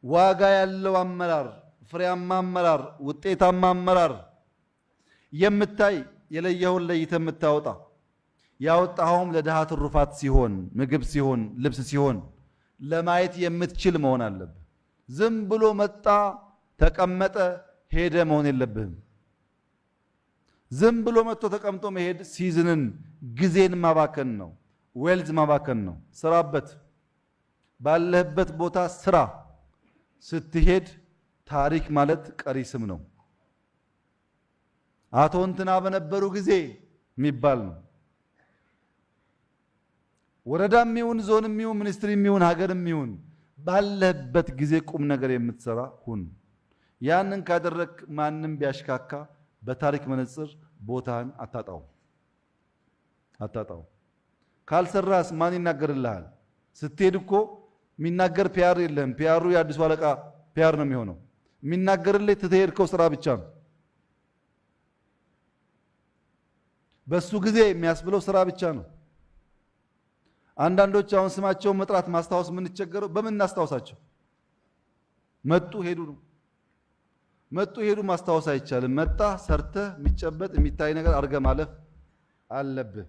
ዋጋ ያለው አመራር፣ ፍሬያማ አመራር፣ ውጤታማ አመራር የምታይ የለየውን ለይተህ የምታወጣ ያወጣኸውም ለድሃ ትሩፋት ሲሆን ምግብ ሲሆን ልብስ ሲሆን ለማየት የምትችል መሆን አለብህ። ዝም ብሎ መጣ ተቀመጠ ሄደ መሆን የለብህም። ዝም ብሎ መጥቶ ተቀምጦ መሄድ ሲዝንን ጊዜን ማባከን ነው፣ ዌልዝ ማባከን ነው። ስራበት፣ ባለህበት ቦታ ስራ። ስትሄድ ታሪክ ማለት ቀሪ ስም ነው። አቶ እንትና በነበሩ ጊዜ የሚባል ነው። ወረዳም ይሁን ዞንም ይሁን ሚኒስትሪም ይሁን ሀገርም ይሁን ባለህበት ጊዜ ቁም ነገር የምትሰራ ሁን። ያንን ካደረክ ማንም ቢያሽካካ በታሪክ መነጽር ቦታን አታጣው። ካልሰራስ ማን ይናገርልሃል? ስትሄድ እኮ የሚናገር ፒአር የለም። ፒአሩ የአዲሱ አለቃ ፒአር ነው የሚሆነው። የሚናገርልህ ትተሄድከው ስራ ብቻ ነው። በሱ ጊዜ የሚያስብለው ስራ ብቻ ነው። አንዳንዶች አሁን ስማቸውን መጥራት ማስታወስ የምንቸገረው በምን እናስታውሳቸው? መጡ ሄዱ ነው። መጡ ሄዱ ማስታወስ አይቻልም። መጣ ሰርተህ የሚጨበጥ የሚታይ ነገር አድርገህ ማለፍ አለብህ።